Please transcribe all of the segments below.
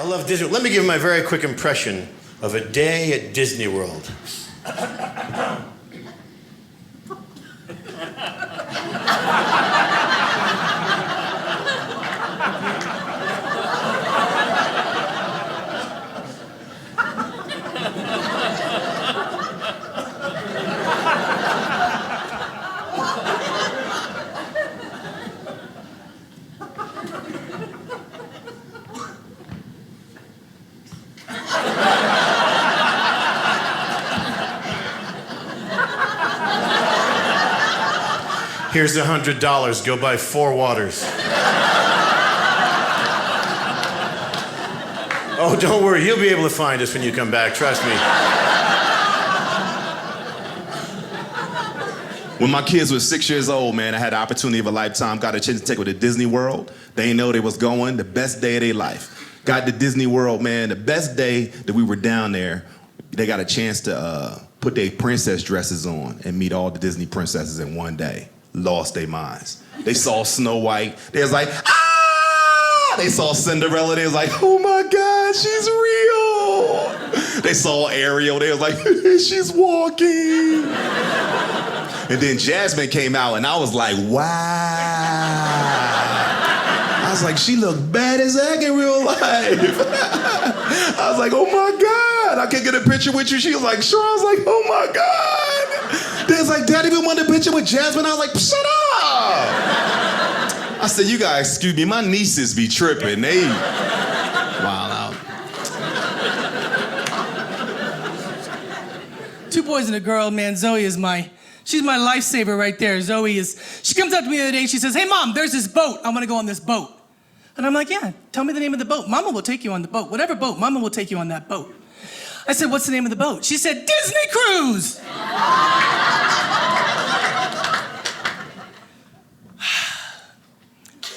I love Disney. Let me give my very quick impression of a day at Disney World. Here's $100. Go buy 4 waters. Oh, don't worry. You'll be able to find us when you come back. Trust me. When my kids were 6 years old, man, I had the opportunity of a lifetime. Got a chance to take them to Disney World. They didn't know they was going. The best day of their life. Got to Disney World, man. The best day that we were down there, they got a chance to put their princess dresses on and meet all the Disney princesses in one day. Lost their minds. They saw Snow White. They was like, ah! They saw Cinderella. They was like, oh my God, she's real. They saw Ariel. They was like, she's walking. And then Jasmine came out, and I was like, wow. I was like, she looked bad as heck in real life. I was like, oh my God, I can get a picture with you. She was like, sure. I was like, oh my God. They was like, Daddy, we want a picture with Jasmine. I was like, shut up. I said, you guys, excuse me, my nieces be tripping. They wild out. 2 boys and a girl, man. Zoe is she's my lifesaver right there. She comes up to me the other day, she says, hey Mom, there's this boat. I wanna go on this boat. And I'm like, yeah, tell me the name of the boat. Mama will take you on the boat. Whatever boat, Mama will take you on that boat. I said, what's the name of the boat? She said, Disney Cruise.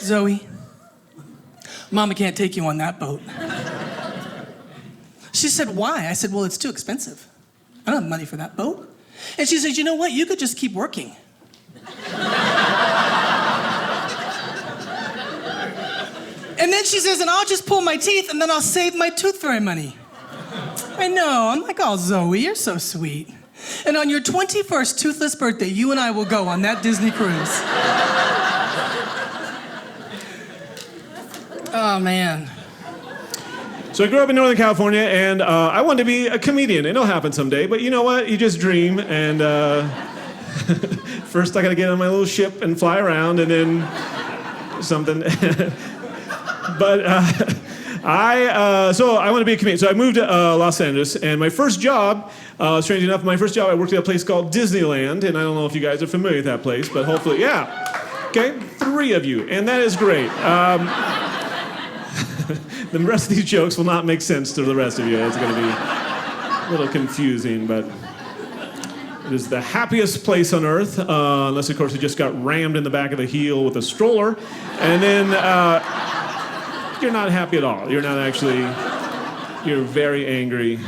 Zoe, Mama can't take you on that boat. She said, why? I said, well, it's too expensive. I don't have money for that boat. And she said, you know what? You could just keep working. And then she says, and I'll just pull my teeth and then I'll save my tooth fairy money. I know. I'm like, oh, Zoe, you're so sweet. And on your 21st toothless birthday, you and I will go on that Disney cruise. Oh, man. So I grew up in Northern California, and I wanted to be a comedian. It'll happen someday, but you know what? You just dream, and first I gotta get on my little ship and fly around, and then something. But so I want to be a comedian. So I moved to Los Angeles, and my first job, strangely enough, I worked at a place called Disneyland, and I don't know if you guys are familiar with that place, but hopefully, yeah. Okay, 3 of you, and that is great. The rest of these jokes will not make sense to the rest of you. It's going to be a little confusing, but it is the happiest place on earth, unless, of course, you just got rammed in the back of the heel with a stroller, and then you're not happy at all. You're not actually, you're very angry.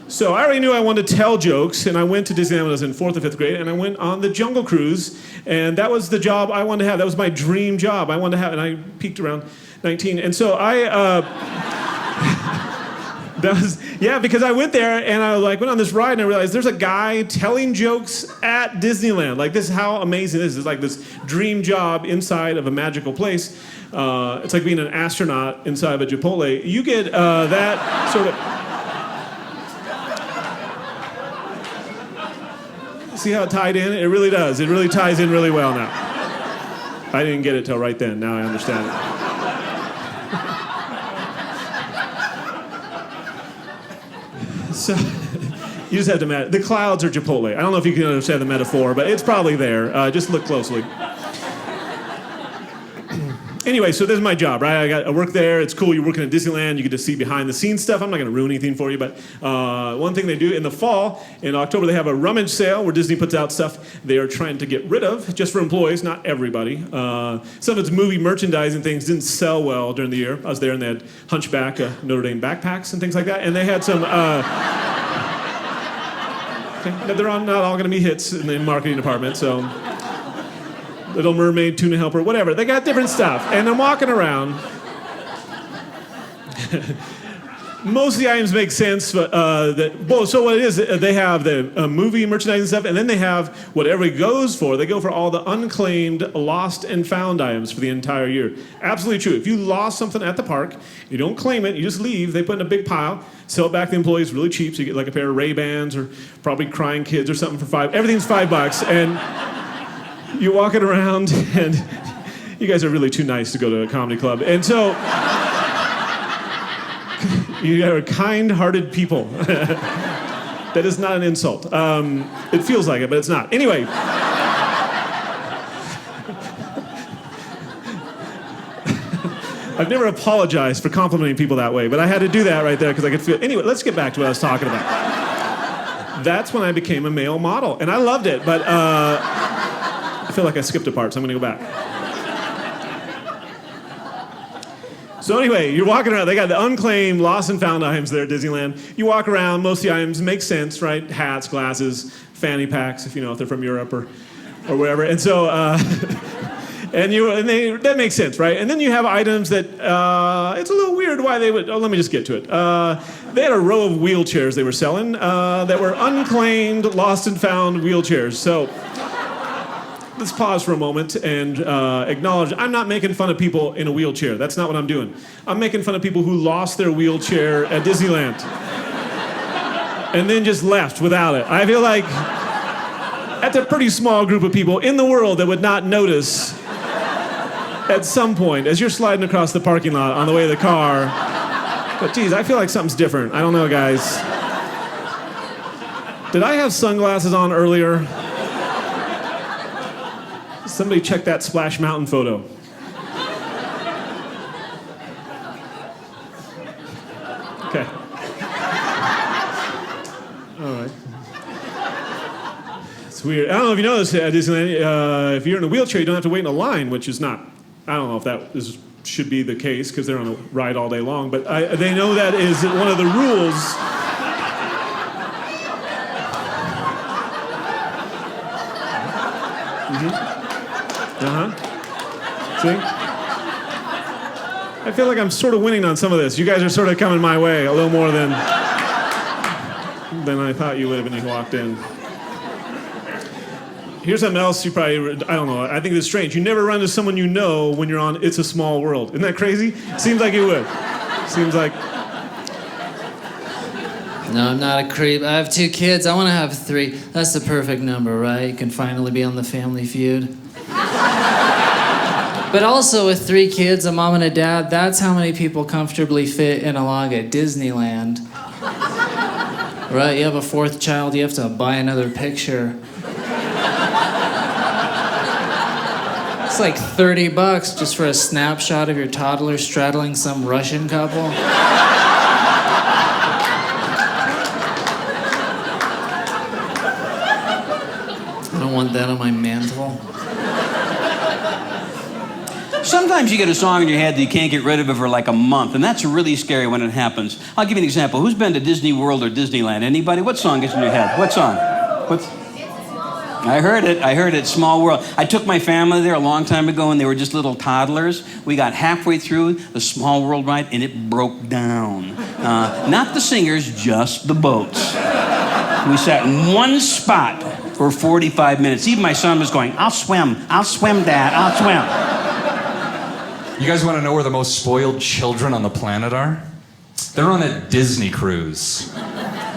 So I already knew I wanted to tell jokes, and I went to Disneyland when I was in 4th or 5th grade, and I went on the Jungle Cruise, and that was the job I wanted to have. That was my dream job I wanted to have, and I peaked around 19. And so because I went there, and I went on this ride, and I realized there's a guy telling jokes at Disneyland. Like, this is how amazing this is. It's like this dream job inside of a magical place. It's like being an astronaut inside of a Chipotle. You get that sort of... See how it tied in? It really does. It really ties in really well now. I didn't get it till right then. Now I understand it. So, you just have to the clouds are Chipotle. I don't know if you can understand the metaphor, but it's probably there. Just look closely. Anyway, so this is my job, right? I work there. It's cool. You're working at Disneyland. You get to see behind-the-scenes stuff. I'm not going to ruin anything for you, but one thing they do in the fall, in October, they have a rummage sale where Disney puts out stuff they are trying to get rid of, just for employees, not everybody. Some of its movie merchandising things didn't sell well during the year. I was there, and they had Hunchback, Notre Dame backpacks and things like that, and they had some... okay, they're not all going to be hits in the marketing department, so... Little Mermaid, Tuna Helper, whatever. They got different stuff. And I'm walking around, most of the items make sense, but so what it is, they have the movie merchandise and stuff, and then they have whatever it goes for. They go for all the unclaimed, lost and found items for the entire year. Absolutely true. If you lost something at the park, you don't claim it, you just leave. They put it in a big pile, sell it back to the employees really cheap, so you get like a pair of Ray-Bans or probably Crying Kids or something for $5. Everything's $5, and you're walking around, and you guys are really too nice to go to a comedy club, and so. You are kind-hearted people. That is not an insult. It feels like it, but it's not. Anyway. I've never apologized for complimenting people that way, but I had to do that right there because I could feel... Anyway, let's get back to what I was talking about. That's when I became a male model, and I loved it, but I feel like I skipped a part, so I'm going to go back. So anyway, you're walking around. They got the unclaimed, lost and found items there at Disneyland. You walk around. Most of the items make sense, right? Hats, glasses, fanny packs, if they're from Europe or wherever. And so, that makes sense, right? And then you have items that it's a little weird why they would. Oh, let me just get to it. They had a row of wheelchairs they were selling that were unclaimed, lost and found wheelchairs. So. Let's pause for a moment and acknowledge I'm not making fun of people in a wheelchair. That's not what I'm doing. I'm making fun of people who lost their wheelchair at Disneyland and then just left without it. I feel like that's a pretty small group of people in the world that would not notice at some point as you're sliding across the parking lot on the way to the car. But geez, I feel like something's different. I don't know, guys. Did I have sunglasses on earlier? Somebody check that Splash Mountain photo. Okay. All right. It's weird. I don't know if you know this at Disneyland. If you're in a wheelchair, you don't have to wait in a line, which is not. I don't know if that should be the case because they're on a ride all day long. But they know that is one of the rules. See? I feel like I'm sort of winning on some of this. You guys are sort of coming my way a little more than I thought you would have when you walked in. Here's something else you probably, I don't know, I think it's strange. You never run to someone you know when you're on It's a Small World. Isn't that crazy? Seems like you would. Seems like... No, I'm not a creep. I have 2 kids. I want to have 3. That's the perfect number, right? You can finally be on the Family Feud. But also with 3 kids, a mom and a dad, that's how many people comfortably fit in a log at Disneyland. Right, you have a 4th child, you have to buy another picture. It's like $30 just for a snapshot of your toddler straddling some Russian couple. I don't want that on my mantle. Sometimes you get a song in your head that you can't get rid of it for like a month, and that's really scary when it happens. I'll give you an example. Who's been to Disney World or Disneyland? Anybody? What song is in your head? What song? I heard it, Small World. I took my family there a long time ago, and they were just little toddlers. We got halfway through the Small World ride, and it broke down. Not the singers, just the boats. We sat in one spot for 45 minutes. Even my son was going, I'll swim, Dad, I'll swim. You guys want to know where the most spoiled children on the planet are? They're on a Disney cruise.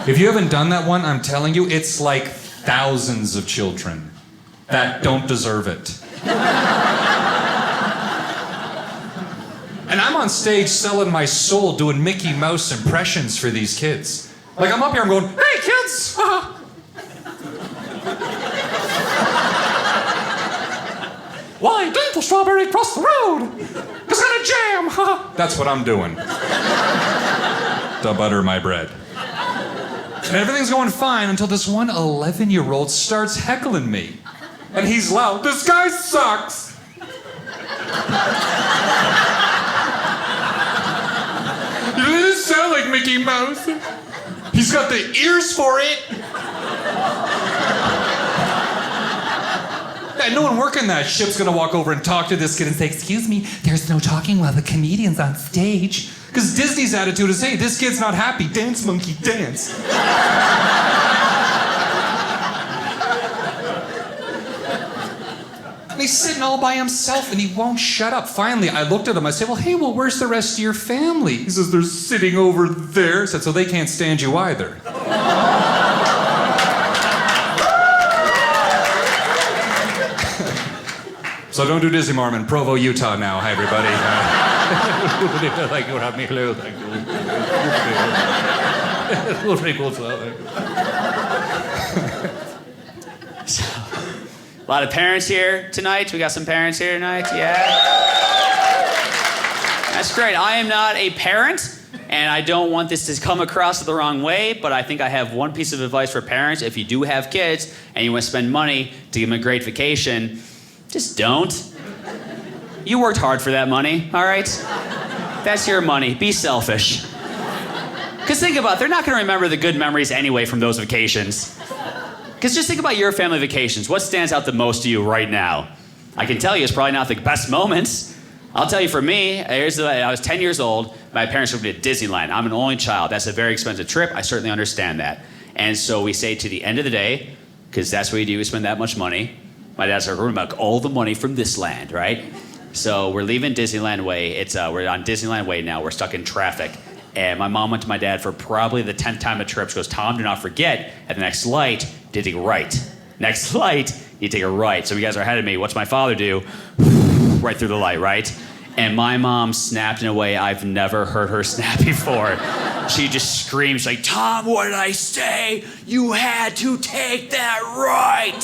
If you haven't done that one, I'm telling you, it's like thousands of children that don't deserve it. And I'm on stage selling my soul doing Mickey Mouse impressions for these kids. Like, I'm up here, I'm going, hey, kids! Why didn't the strawberry cross the road? It's got a jam! That's what I'm doing. To butter my bread. And everything's going fine until this one 11-year-old starts heckling me. And he's loud, this guy sucks! He doesn't sound like Mickey Mouse. He's got the ears for it. No one working that ship's gonna walk over and talk to this kid and say, excuse me, there's no talking while the comedian's on stage. Because Disney's attitude is, hey, this kid's not happy. Dance, monkey, dance. And he's sitting all by himself and he won't shut up. Finally, I looked at him. I said, well, where's the rest of your family? He says, they're sitting over there. I said, so they can't stand you either. So don't do Disney more. I'm in Provo, Utah now. Hi, everybody. A lot of parents here tonight. We got some parents here tonight. Yeah. That's great. I am not a parent, and I don't want this to come across the wrong way, but I think I have one piece of advice for parents. If you do have kids and you want to spend money to give them a great vacation, just don't. You worked hard for that money, all right? That's your money. Be selfish. Because think about it, they're not going to remember the good memories anyway from those vacations. Because just think about your family vacations. What stands out the most to you right now? I can tell you it's probably not the best moments. I'll tell you for me, I was 10 years old. My parents took me to Disneyland. I'm an only child. That's a very expensive trip. I certainly understand that. And so we say to the end of the day, because that's what you do, we spend that much money. My dad's like, we're going to make all the money from this land, right? So we're leaving Disneyland Way. We're on Disneyland Way now. We're stuck in traffic. And my mom went to my dad for probably the 10th time a trip. She goes, Tom, do not forget, at the next light, you take a right. Next light, you take a right. So you guys are ahead of me. What's my father do? Right through the light, right? And my mom snapped in a way I've never heard her snap before. She just screamed, she's like, Tom, what did I say? You had to take that right.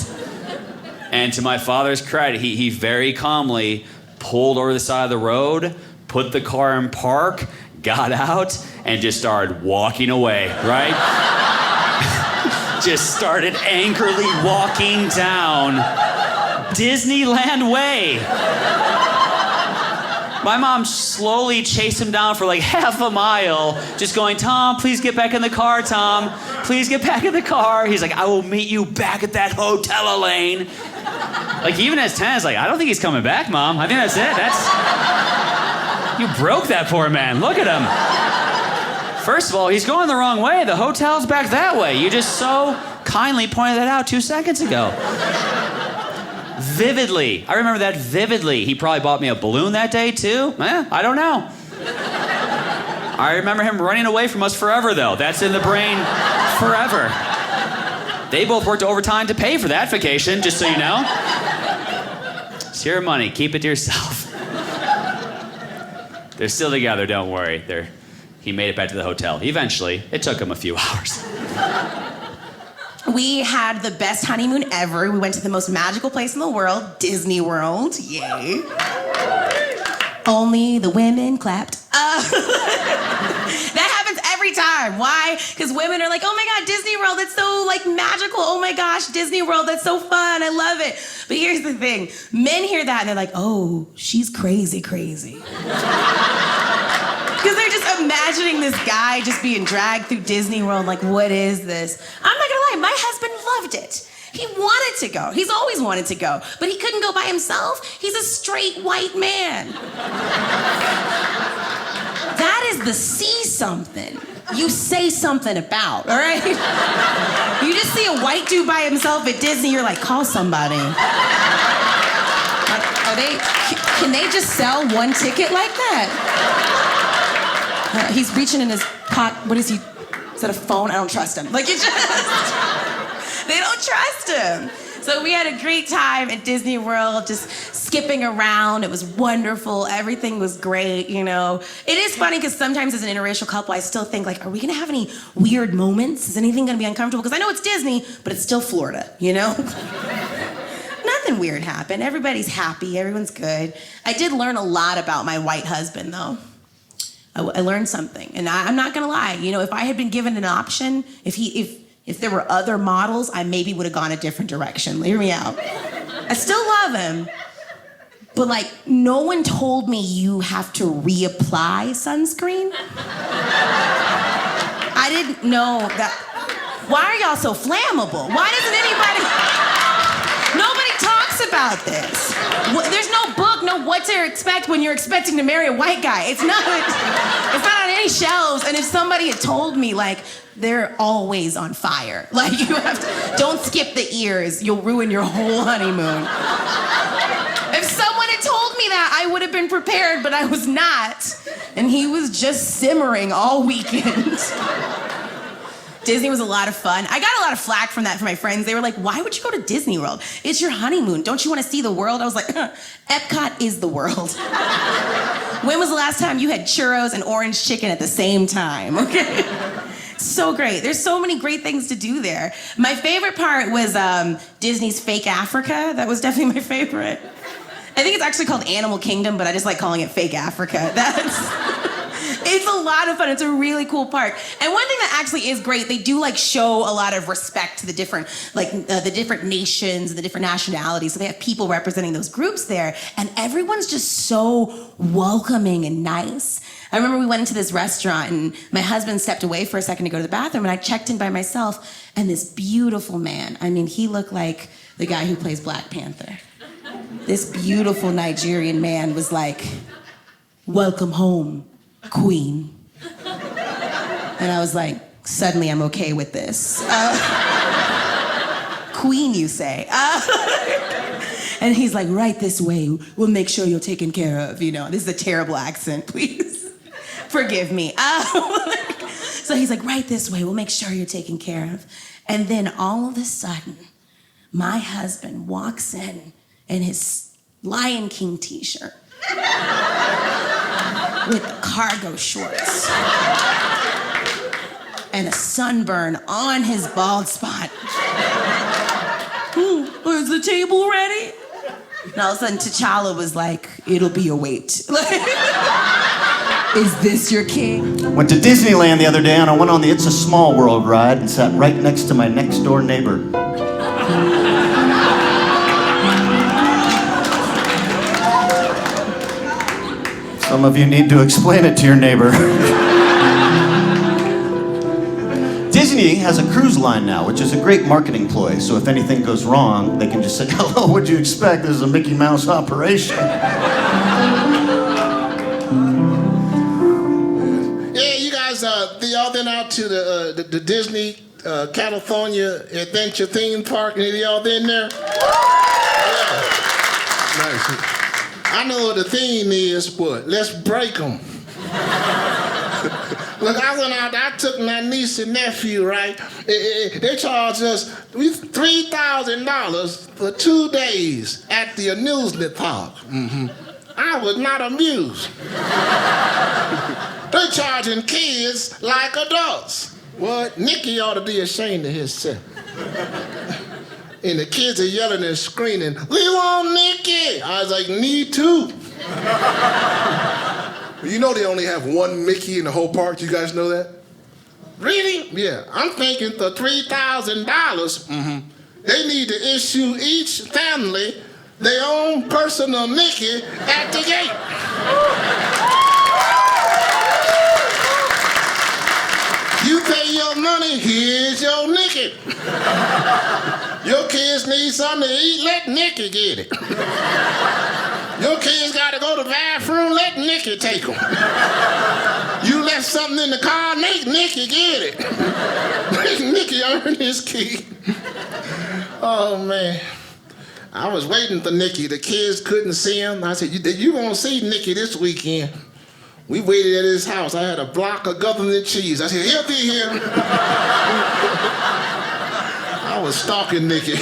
And to my father's credit, he very calmly pulled over the side of the road, put the car in park, got out, and just started walking away, right? Just started angrily walking down Disneyland Way. My mom slowly chased him down for like half a mile, just going, Tom, please get back in the car, Tom. Please get back in the car. He's like, I will meet you back at that hotel, Elaine. Like, even as 10, it's like, I don't think he's coming back, Mom. I think that's it. You broke that poor man. Look at him. First of all, he's going the wrong way. The hotel's back that way. You just so kindly pointed that out 2 seconds ago. Vividly. I remember that vividly. He probably bought me a balloon that day, too. I don't know. I remember him running away from us forever, though. That's in the brain forever. They both worked overtime to pay for that vacation, just so you know. It's your money. Keep it to yourself. They're still together, don't worry. He made it back to the hotel. Eventually. It took him a few hours. We had the best honeymoon ever. We went to the most magical place in the world, Disney World. Yay. Only the women clapped. That happens every time. Why? Because women are like, oh my God, Disney World, that's so like magical. Oh my gosh, Disney World, that's so fun. I love it. But here's the thing. Men hear that and they're like, oh, she's crazy. Because they're just imagining this guy just being dragged through Disney World. Like, what is this? I'm not gonna lie, my husband loved it. He wanted to go. He's always wanted to go. But he couldn't go by himself. He's a straight white man. That is the see something you say something about, all right? You just see a white dude by himself at Disney, you're like, call somebody. Can they just sell one ticket like that? He's reaching in his pocket. What is he? Is that a phone? I don't trust him. Like, it's just, they don't trust him. So we had a great time at Disney World, just skipping around. It was wonderful. Everything was great, you know. It is funny because sometimes as an interracial couple, I still think, like, are we going to have any weird moments? Is anything going to be uncomfortable? Because I know it's Disney, but it's still Florida, you know? Nothing weird happened. Everybody's happy. Everyone's good. I did learn a lot about my white husband, though. I learned something. And I'm not going to lie. You know, if I had been given an option, if there were other models, I maybe would have gone a different direction. Hear me out. I still love him. But, like, no one told me you have to reapply sunscreen. I didn't know that. Why are y'all so flammable? Why doesn't anybody... Nobody talks about this. There's no book, no what to expect when you're expecting to marry a white guy. It's not on any shelves. And if somebody had told me, like, they're always on fire. Like, you have to, don't skip the ears. You'll ruin your whole honeymoon. If someone had told me that, I would have been prepared, but I was not. And he was just simmering all weekend. Disney was a lot of fun. I got a lot of flack from that from my friends. They were like, why would you go to Disney World? It's your honeymoon. Don't you want to see the world? I was like, Epcot is the world. When was the last time you had churros and orange chicken at the same time? Okay. So great. There's so many great things to do there. My favorite part was Disney's Fake Africa. That was definitely my favorite. I think it's actually called Animal Kingdom, but I just like calling it Fake Africa. It's a lot of fun. It's a really cool park. And one thing that actually is great, they do like show a lot of respect to the different, the different nations, the different nationalities. So they have people representing those groups there, and everyone's just so welcoming and nice. I remember we went into this restaurant, and my husband stepped away for a second to go to the bathroom, and I checked in by myself, and this beautiful man, I mean, he looked like the guy who plays Black Panther. This beautiful Nigerian man was like, welcome home, Queen. And I was like, suddenly I'm okay with this. Queen, you say? And he's like, right this way. We'll make sure you're taken care of. You know, this is a terrible accent, please. Forgive me. So he's like, right this way. We'll make sure you're taken care of. And then all of a sudden, my husband walks in his Lion King t-shirt with the cargo shorts and a sunburn on his bald spot. Is the table ready? And all of a sudden, T'Challa was like, it'll be a wait. Is this your king? Went to Disneyland the other day and I went on the It's a Small World ride and sat right next to my next door neighbor. Some of you need to explain it to your neighbor. Disney has a cruise line now, which is a great marketing ploy. So if anything goes wrong, they can just say, hello, what'd you expect? This is a Mickey Mouse operation. Yeah, you guys, y'all been out to the Disney California Adventure Theme Park? Any of y'all been there? Yeah. Nice. I know what the theme is, but let's break them. Look, I went out, I took my niece and nephew, right? They charged us $3,000 for 2 days at the amusement park. Mm-hmm. I was not amused. They're charging kids like adults. What? Nicky ought to be ashamed of himself. And the kids are yelling and screaming, we want Nicky! I was like, me too. You know they only have one Mickey in the whole park. You guys know that? Really? Yeah. I'm thinking for $3,000, they need to issue each family their own personal Mickey at the gate. You pay your money, here's your Nicky. Your kids need something to eat, let Nicky get it. Your kids gotta go to the bathroom, let Nicky take them. You left something in the car, make Nicky get it. Nicky earned his key. Oh, man. I was waiting for Nicky. The kids couldn't see him. I said, you won't see Nicky this weekend. We waited at his house. I had a block of government cheese. I said, he'll be here. I was stalking Nicky.